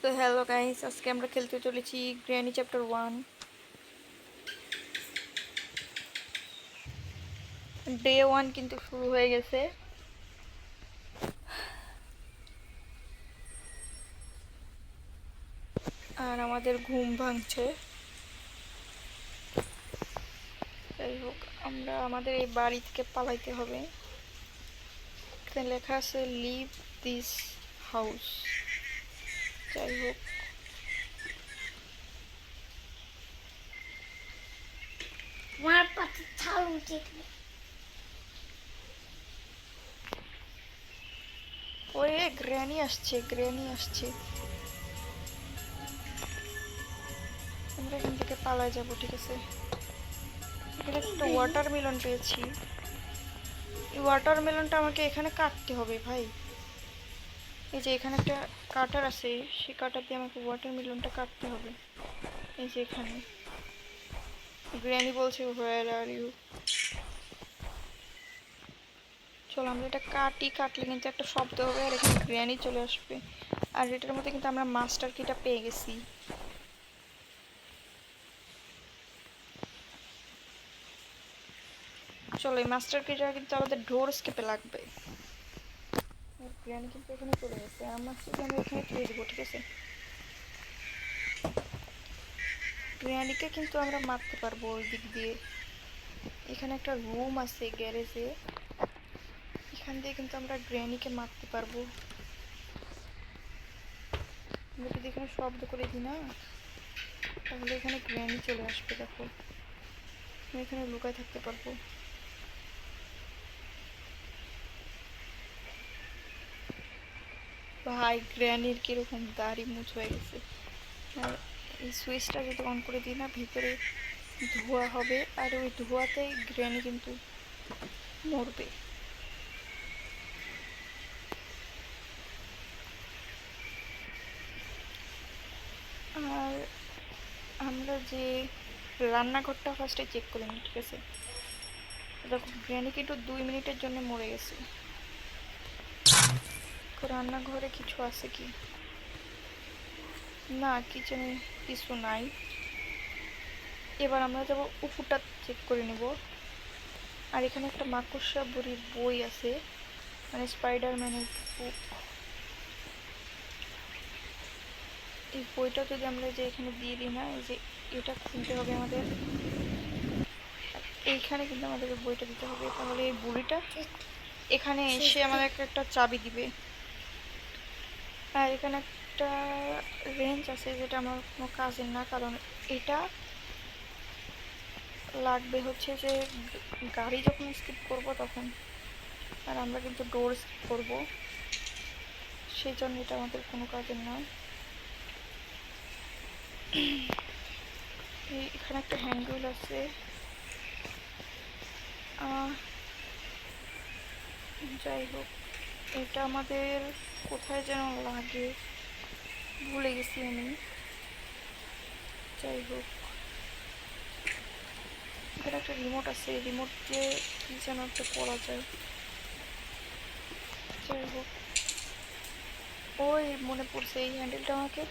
তো hello guys, আজকে আমরা খেলতে চলেছি গ্র্যানি চ্যাপ্টার 1। ডে 1 কিন্তু শুরু হয়ে গেছে। আর আমাদের ঘুম ভাঙছে। যাই হোক, আমরা আমাদের এই বাড়ি থেকে পালাইতে হবে। এখানে লেখা আছে লিভ দিস হাউস। যাই হোক, আমার পাতে ছাল উঠে ওই গ্র্যানি আসছে, গ্র্যানি আসছে। আমরা এখান থেকে পালাই যাবো, ঠিক আছে? এখানে একটা ওয়াটারমেলন পেয়েছি। এই ওয়াটারমেলনটা আমাকে এখানে কাটতে হবে ভাই। এই যে এখানে একটা কাটার আছে, সেই কাটার দিয়ে আমাকে ওয়াটারমেলনটা কাটতে হবে। এই যে এখানে গ্র্যানি বলছে হোয়ার আর ইউ। চলো আমরা এটা কাটি, কাটলে কিন্তু একটা শব্দ হবে আর এখানে গ্র্যানি চলে আসবে। আর এটার মধ্যে কিন্তু আমরা মাস্টার কিটা পেয়ে গেছি। চলো এই মাস্টার কিটা কিন্তু আমাদের ডোর স্কেপে লাগবে। গ্র্যানি কিন্তু এখানে চলে গেছে, আমরা এখানে তুলে দিব, ঠিক আছে? গ্র্যানিকে কিন্তু আমরা মারতে পারবো ওই দিক দিয়ে। এখানে একটা রুম আছে গ্যারেজে, এখান দিয়ে কিন্তু আমরা গ্র্যানিকে মারতে পারবো। আমরা যদি এখানে শব্দ করে দিই না, তাহলে এখানে গ্র্যানি চলে আসবে। দেখো, আমি এখানে লুকায় থাকতে পারবো। ভাই গ্র্যানির কিরকম দাড়ি মুছ হয়ে গেছে। আর এই সুইচটা যদি অন করে দিই না, ভিতরে ধোঁয়া হবে আর ওই ধোঁয়াতেই গ্র্যানি কিন্তু মরবে। আর আমরা যে রান্নাঘরটা ফার্স্টে চেক করে নিই, ঠিক আছে? দেখো গ্র্যানি কিন্তু 2 মিনিটের জন্য মরে গেছে। রান্নাঘরে কিছু আছে কি না, কিচেনে কিছু নাই। এবার আমরা যাবো উপরটা চেক করে নেব। আর এখানে একটা মাকড়সা বুড়ির বই আছে, মানে স্পাইডারম্যানের বুক। এই বইটা যদি আমরা যে এখানে দিয়ে দিই না, এই যে এটা খুলতে হবে আমাদের। এইখানে কিন্তু আমাদের বইটা দিতে হবে, তাহলে এই বুড়িটা এখানে এসে আমাদেরকে একটা চাবি দিবে। আর এখানে একটা রেঞ্জ আছে, যেটা আমার কোনো কাজের না, কারণ এটা লাগবে হচ্ছে যে গাড়ি যখন স্কিপ করব তখন। আর আমরা কিন্তু ডোর স্কিপ করবো, সেই জন্য এটা আমাদের কোনো কাজের না। এখানে একটা হ্যান্ডেল আছে। যাই হোক, এটা আমাদের কোথায় যেন লাগে, ভুলে গেছি আমি। যাই হোক, এখানে একটা রিমোট আছে, রিমোট দিয়ে কি যেন একটা করা যায়। যাই হোক, ওই মনে পড়ছে, এই হ্যান্ডেলটা আমাকে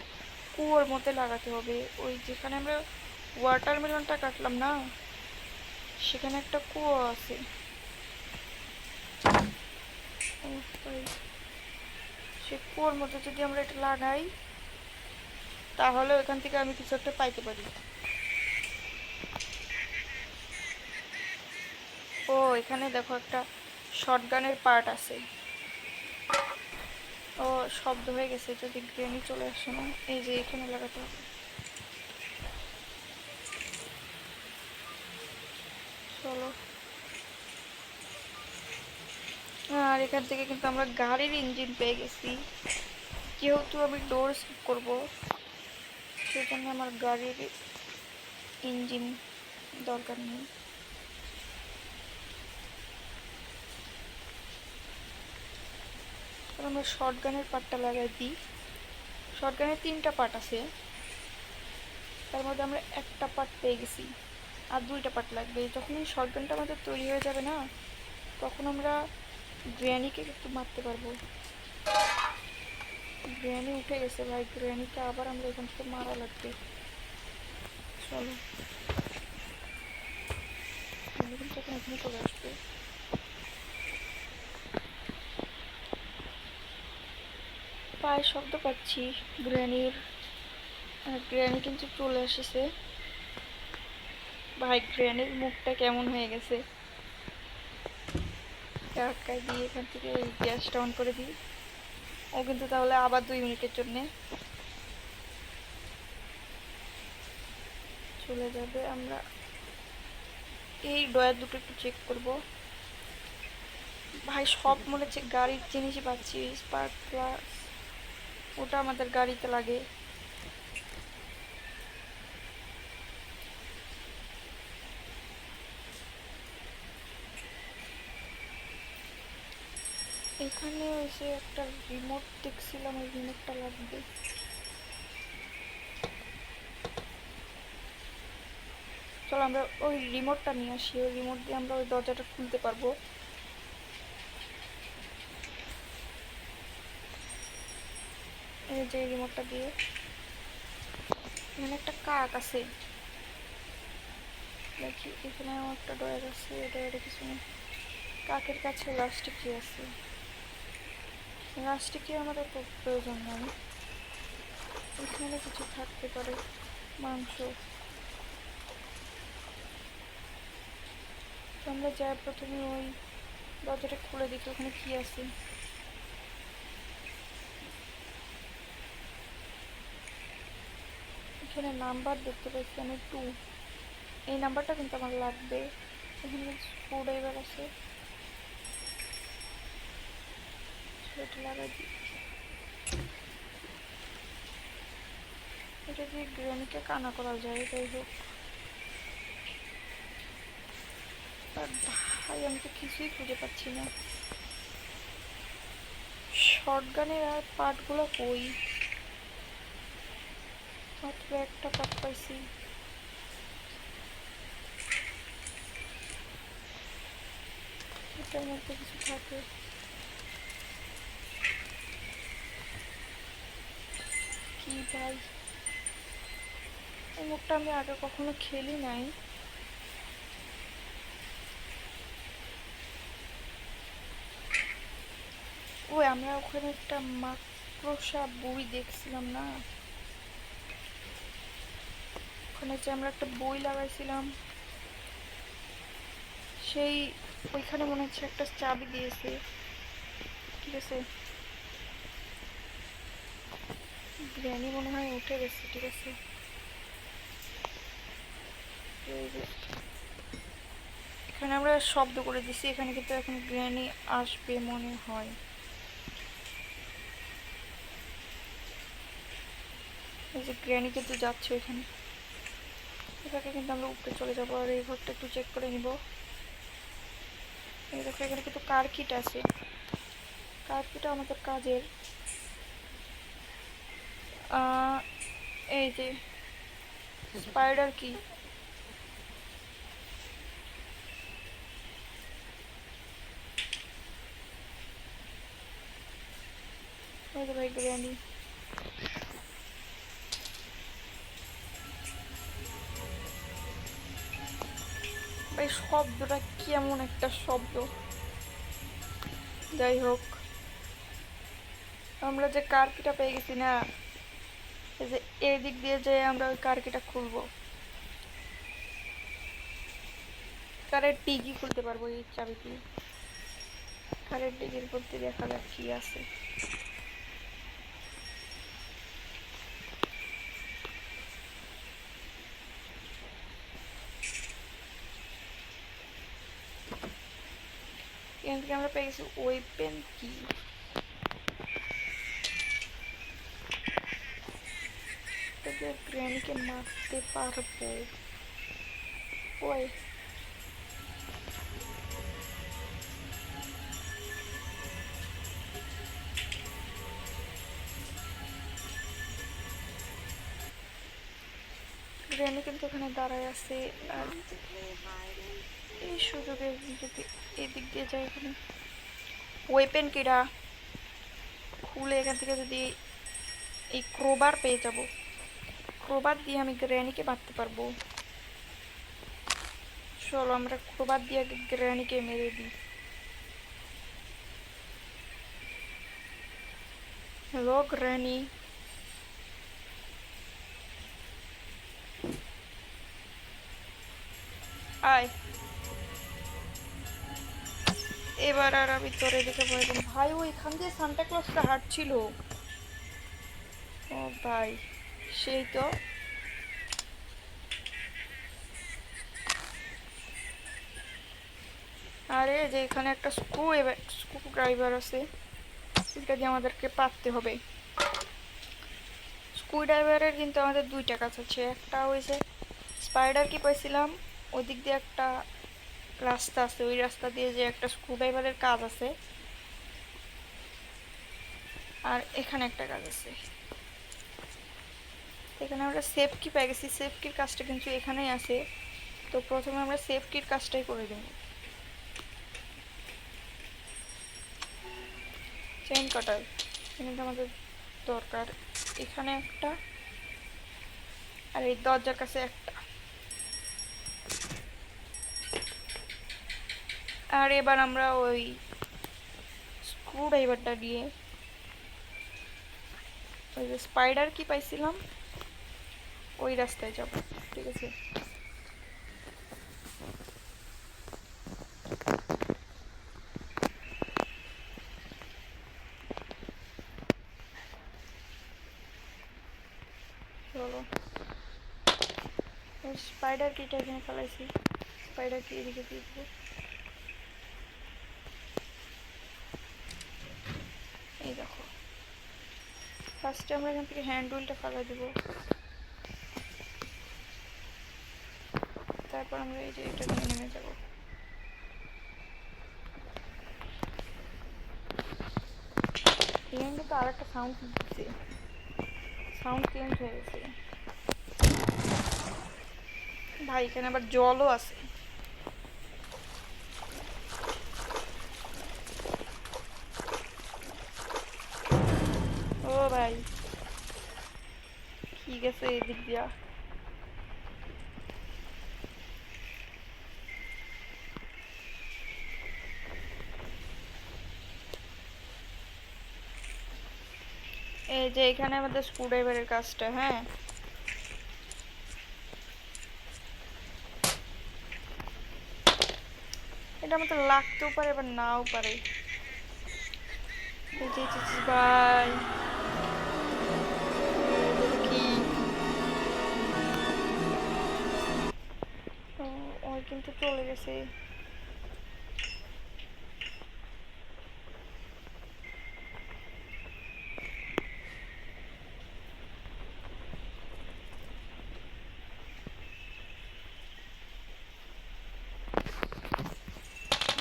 কুয়োর মধ্যে লাগাতে হবে। ওই যেখানে আমরা ওয়াটারমেলনটা কাটলাম না, সেখানে একটা কুয়ো আছে। সে কুয়োর মধ্যে যদি আমরা এটা লাগাই, তাহলে ওখান থেকে আমি কিছু একটা পাইতে পারি। ও এখানে দেখো একটা শটগানের পার্ট আছে। ও শব্দ হয়ে গেছে, যদি গ্রেনি চলে আসে না। এই যে এখানে লাগাতে হবে। চলো, আর এখান থেকে কিন্তু আমরা গাড়ির ইঞ্জিন পেয়ে গেছি। যেহেতু আমি ডোর স্কিপ করবো, সেজন্য আমার গাড়ির ইঞ্জিন দরকার নেই। আমরা শটগানের পার্টটা লাগাই দিই। শটগানের 3টা পার্ট আছে, তার মধ্যে আমরা একটা পার্ট পেয়ে গেছি, আর 2টা পার্ট লাগবে। যখন এই শটগানটা আমাদের তৈরি হয়ে যাবে না, তখন আমরা গ্র্যানিকে একটু মারতে পারবো। গ্র্যানি উঠে গেছে ভাই, গ্র্যানিকে আবার আমরা এখান থেকে মারা লাগবে। চলো, গ্র্যানি কিন্তু এখন এখানে চলে আসবে। পায়ের শব্দ পাচ্ছি গ্র্যানির, আর গ্র্যানি কিন্তু চলে এসেছে। ভাই গ্র্যানির মুখটা কেমন হয়ে গেছে। আটকায় দিয়ে এখান থেকে গ্যাসটা অন করে দিই। ও কিন্তু তাহলে আবার 2 মিনিটের জন্যে চলে যাবে। আমরা এই ডয়ার দুটো একটু চেক করব। ভাই সব মনে হচ্ছে গাড়ির জিনিসই পাচ্ছি। স্পার্ক প্লাস ওটা আমাদের গাড়িতে লাগে। এখানে এসে একটা রিমোট দেখছিলাম, ওই রিমোটটা লাগবে। চলো আমরা ওই রিমোটটা নিয়ে আসি, ওই রিমোট দিয়ে আমরা ওই দরজাটা খুলতে পারবো। এই যে রিমোটটা দিয়ে এখানে একটা কাক আছে, দেখি এখানে আমার একটা ডয়ার আছে, ডয়ারে কিছু নেই। কাকের কাছে লাস্টে কি আছে? লাস্টে কি আমাদের তো প্রয়োজন নাই। এখানে কিছু থাকতে পারে, মাংস। তো আমরা যাই প্রথমে ওই দরজাটা খুলে দেখি ওখানে কি আছে। এখানে নাম্বার দেখতে পাচ্ছি আমি 2, এই নাম্বারটা কিন্তু আমার লাগবে। এখানে স্ক্রুড্রাইভার আছে, সেটা লাগাই দিই। এটা দিয়ে গ্র্যানিকে কানা করা যায়, যাই হোক। আর ভাই আমি তো কিছুই খুঁজে পাচ্ছি না। শর্টগানের আর পার্টগুলো কই? মাত্র একটা পার্ট পাইছি। এটার মধ্যে কিছু থাকে। কি ভাই, এই মুখটা আমি আগে কখনো খেলি নাই। ওই আমরা ওখানে একটা মাকড়সা বই দেখছিলাম না, ওখানে যে আমরা একটা বই লাগাইছিলাম, সেই ওইখানে মনে হচ্ছে একটা চাবি দিয়েছে। ঠিক আছে, গ্র্যানি মনে হয় উঠে গেছে। ঠিক আছে, এখানে আমরা শব্দ করে দিছি, এখানে কিন্তু এখন গ্র্যানি আসবে মনে হয়। এই যে গ্র্যানি কিন্তু যাচ্ছে ওইখানে, এটাকে কিন্তু আমরা উপরে চলে যাবো। আর এই ঘরটা একটু চেক করে নিব। এই দেখো এখানে কিন্তু কার্কিট আছে, কার্কিটা আমাদের কাজের। এই যে স্পাইডার কি, ওই যে ভাই গ্র্যানি। ভাই শব্দটা কেমন একটা শব্দ। যাই হোক, আমরা যে কার্কিটা পেয়ে গেছি না, এই যে এই দিক দিয়ে যে আমরা ওই কার্কিটা খুলবো, কারের ডিগি খুলতে পারবো এই চাবি দিয়ে। কারের ডিগির মধ্যে দেখা যাক কি আছে। এখান থেকে আমরা পেয়ে গেছি ওয়েপেন কি, গ্র্যানিকে মারতে পারবো। ওই গ্র্যানি কিন্তু ওখানে দাঁড়ায় আছে। আর এই সুযোগে যদি এদিক দিয়ে যায়, এখানে ওয়েপেন কিরা খুলে এখান থেকে যদি এই ক্রোবার পেয়ে যাব। ক্রোবার দিয়ে আমি গ্র্যানিকে মারতে পারবো। চলো আমরা ক্রোবার দিয়ে আগে গ্র্যানিকে মেরে দিই। Hello granny. আয়, এবার আর আমি তোর এদিকে ভয় পাই না। ভাই ওইখান দিয়ে সান্টা ক্লজটা হাঁটছিল। ও ভাই, সেই তো। আরে যে এখানে একটা স্ক্রু ড্রাইভার আছে, এটা দিয়ে আমাদেরকে পাততে হবে। স্ক্রু ড্রাইভারের কিন্তু আমাদের দুইটা কাজ আছে। একটা হয়েছে স্পাইডার কি পাইছিলাম, ওই দিক দিয়ে একটা রাস্তা আছে, ওই রাস্তা দিয়ে যে একটা স্ক্রু ড্রাইভারের কাজ আছে। আর এখানে একটা কাজ আছে, এখানে আমরা সেফ কি পেয়ে গেছি। সেফ কির কাজটা কিন্তু এখানেই আছে। তো প্রথমে আমরা সেফ কির কাজটাই করে দেব। চেইন কাটার কিন্তু আমাদের দরকার। এখানে একটা, আর এই দরজার কাছে একটা। আর এবার আমরা ওই স্ক্রু ড্রাইভারটা দিয়ে ওই যে স্পাইডার কি পাইছিলাম ওই রাস্তায় যাব। ঠিক আছে, চলো। স্পাইডার কিটা এখানে ফেলাইছি, স্পাইডার কি এদিকে দিয়ে দেবো। এই দেখো, ফার্স্টে আমরা এখান থেকে হ্যান্ড হুইলটা ফেলা দেবো। তারপর আমরা এই যে এটা নিয়ে নেমে যাবো। এখানে কিন্তু আর একটা সাউন্ড দিচ্ছে, সাউন্ড চেঞ্জ হয়ে গেছে। ভাই এখানে আবার জলও আছে। ও ভাই, কি গেছে এদিক দিয়া। এই যে এখানে আমাদের স্ক্রু ড্রাইভারের কাজটা। হ্যাঁ, এটা আমাদের লাগতেও পারে আবার নাও পারে। এই যে ভাই, কি ওই কিন্তু চলে গেছে।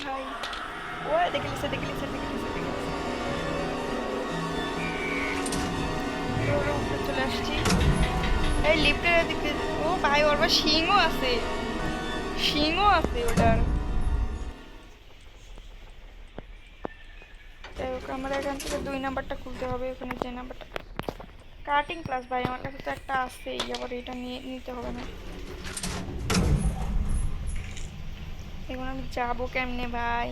ভাই ও দেখে লিছে, দেখে লিছে, দেখে লিছে, দেখে লিছে। উপরে চলে আসছি। এই লিফটের দিকে। ও ভাই, ওর আবার শিংও আছে, শিংও আছে ওটার। যাই হোক, আমরা এখান থেকে 2 নাম্বারটা খুলতে হবে। ওখানে যে নাম্বারটা কাটিং ক্লাস, ভাই আমার কাছে তো একটা আছেই, আবার এটা নিয়ে নিতে হবে না। এখন আমি যাবো কেমনে ভাই।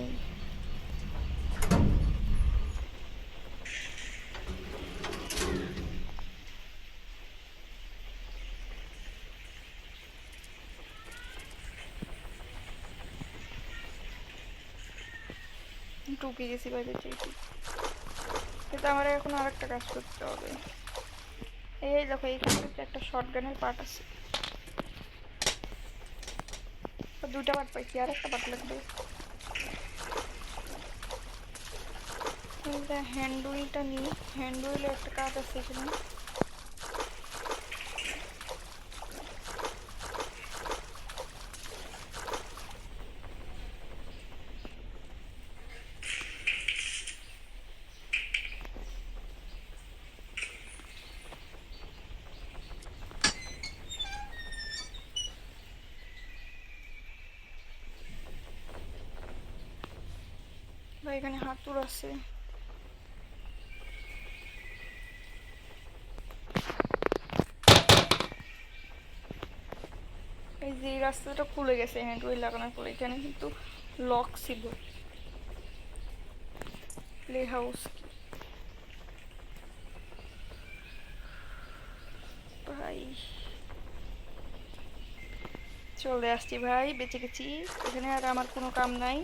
ঢুকে গেছি বাইরে চেয়েছি, কিন্তু আমার এখন আর একটা কাজ করতে হবে। এই দেখো, এইখানে কিন্তু একটা শর্টগানের পার্ট আছে। দুটা পার্ট পাইছি, আর একটা পার্ট লাগবে। হ্যান্ড হুইলটা নিই, হ্যান্ড হুইলে একটা কাজ আছে এখানে। বা এখানে হাতুড় আছে। রাস্তাটা খুলে গেছে হ্যান্ড হুইল লাগানোর পরে। এখানে কিন্তু লক ছিল। প্লে হাউস ভাই, চলে আসছি ভাই, বেঁচে গেছি। এখানে আর আমার কোনো কাম নাই।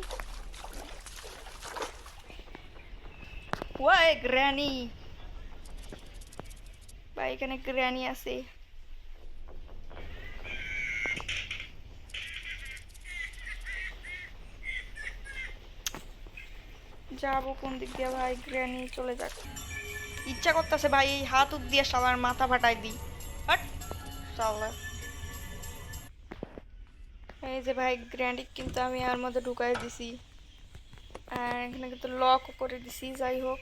ওয়াই গ্র্যানি ভাই, এখানে গ্র্যানি আছে। যাবো কোন দিক দিয়ে ভাই? গ্র্যানি চলে যাক। ইচ্ছা করতেছে ভাই এই হাত উঠ দিয়ে শালার মাথা ফাটাই দিই। হাট শালা। এই যে ভাই গ্র্যান্ডি কিন্তু আমি আর মধ্যে ঢুকাই দিছি, আর এখানে কিন্তু লকও করে দিছি। যাই হোক,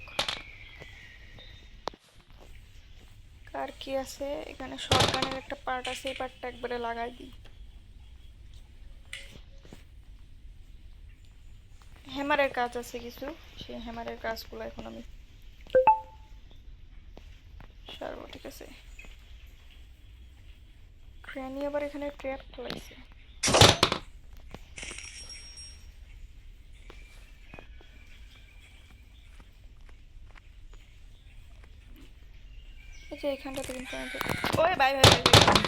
কার কি আছে এখানে? শটগানের একটা পার্ট আছে, এই পার্টটা একবারে লাগাই দিই। হ্যামারের কাজ আছে কিছু, সেই হ্যামারের কাজগুলো এখন আমি সারবো। ঠিক আছে, গ্র্যানি আবার এখানে ট্র্যাপ ফেলাইছে। এই যে এখানটাতে কিন্তু ওই ভাই ভাই ভাই ভাই।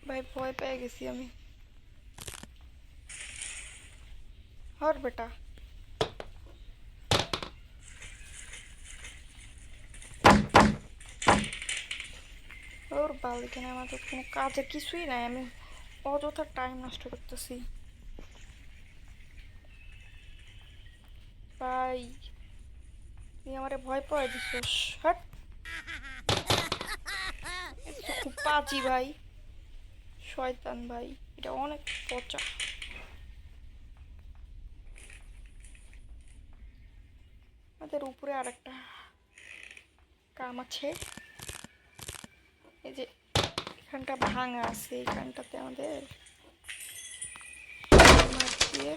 ভাই ভয় পেয়ে গেছি আমি। হর বেটা, ওর বাল। এখানে আমাদের কোনো কাজে কিছুই নাই, আমি অযথা টাইম নষ্ট করতেছি ভাই। তুই আমারে ভয় পাওয়াই দিছিস। হট, এটা তো খুব পাজি ভাই, শয়তান ভাই, এটা অনেক পচা। আমাদের উপরে আরেকটা কাম আছে। এই যে এখানটা ভাঙা আছে, এখানটাতে আমাদের মাছ দিয়ে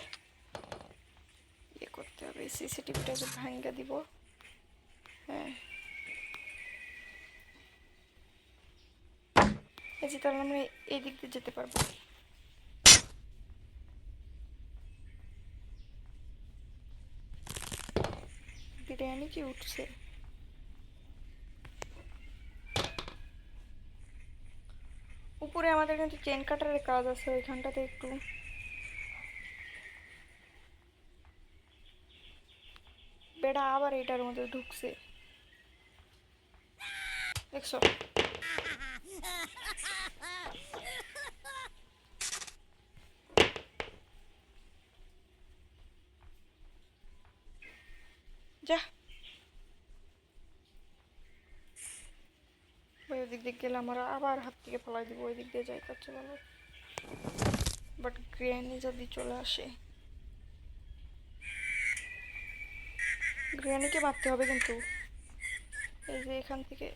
ইয়ে করতে হবে। সিসিটিভিটা যে ভাঙা দিব। হ্যাঁ, এই যে তাহলে আমরা এই দিক দিয়ে যেতে পারবো। বিরিয়ানি কি উঠছে? উপরে আমাদের কিন্তু চেন কাটারের কাজ আছে, ওইখানটাতে একটু বেড়া আবার এটার মধ্যে ঢুকছে, দেখছো? যা ওই দিক দিয়ে গেলে আমরা আবার হাত থেকে ফেলাই দিব। ওই দিক দিয়ে যাই করছে ভালো। বাট গ্র্যানি যদি চলে আসে, গ্র্যানিকে মারতে হবে কিন্তু। এই যে এখান থেকে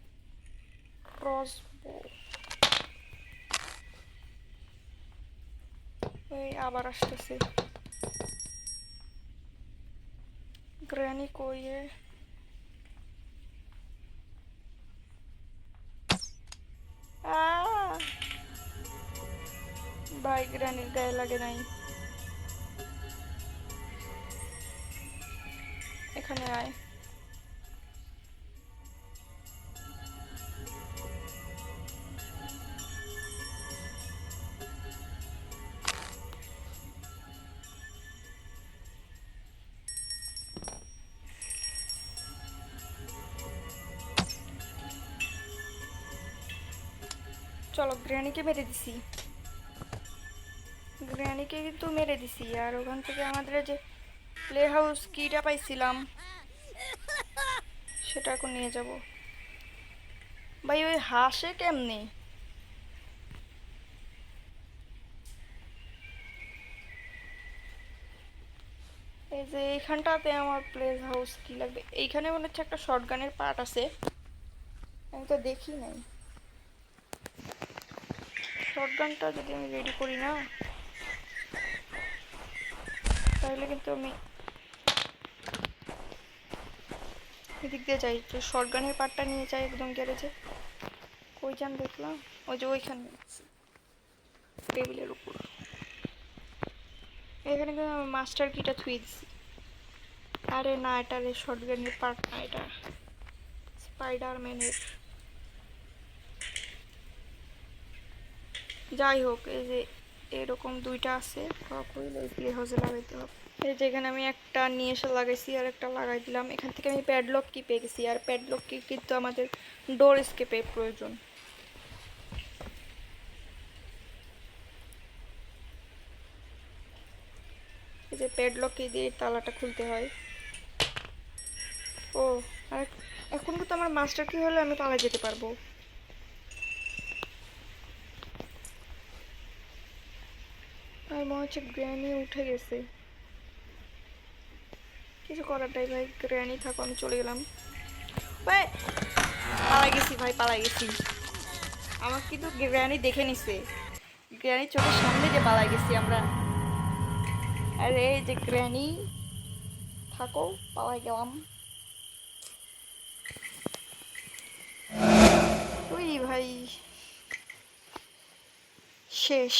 ক্রসবো, এই আবার আসতেছে। গ্র্যানি কই রে? ভাই গ্র্যানির গায়ে লাগে নাই। এখানে আয়। চলো, গ্র্যানিকে মেরে দিছি। গ্র্যানিকে কিন্তু মেরে দিছি। আর ওখান থেকে আমাদের যে প্লে হাউস কিটা পাইছিলাম সেটা এখন নিয়ে যাব। ভাই ওই হাসে কেমনে? এই যে এইখানটাতে আমার প্লে হাউস কি লাগবে? এইখানে মনে হচ্ছে একটা শটগানের পার্ট আছে, আমি তো দেখি নাই। শটগানটা যদি আমি রেডি করি না, তাহলে কিন্তু আমি এদিক দিয়ে যাই, একটু শর্টগানের পার্টটা নিয়ে যাই একদম গ্যারেজে। কই যান দেখলাম, ওই যে ওইখানে টেবিলের উপর। এখানে কিন্তু আমি মাস্টার কিটা থুয়ে দিছি। আরে না, এটা রে শর্টগানের পার্ট না, এটা স্পাইডারম্যানের। যাই হোক, এই যে এরকম দুইটা আছে, দিয়ে হজে লাগাইতে হবে। এই যে এখানে আমি একটা নিয়ে এসে লাগাইছি আর একটা লাগাই দিলাম। এখান থেকে আমি প্যাডলক কি পেয়ে গেছি, আর প্যাডলক কি কিন্তু আমাদের ডোর স্কেপে প্রয়োজন। এই যে প্যাডলক কি দিয়ে তালাটা খুলতে হয়। ও, আর এখন কিন্তু আমার মাস্টার কি হলে আমি পালা যেতে পারবো। আর মনে হচ্ছে গ্র্যানি উঠে গেছে, কিছু করার নাই ভাই, গ্র্যানি থাকো, আমি চলে গেলাম। ভাই পালাই গেছি, ভাই পালাই গেছি। আমার কিন্তু গ্র্যানি দেখে নিছে, গ্র্যানি চোখের সামনে যে পালাই গেছি আমরা। আরে এই যে গ্র্যানি থাকো, পালাই গেলাম। ওই ভাই শেষ।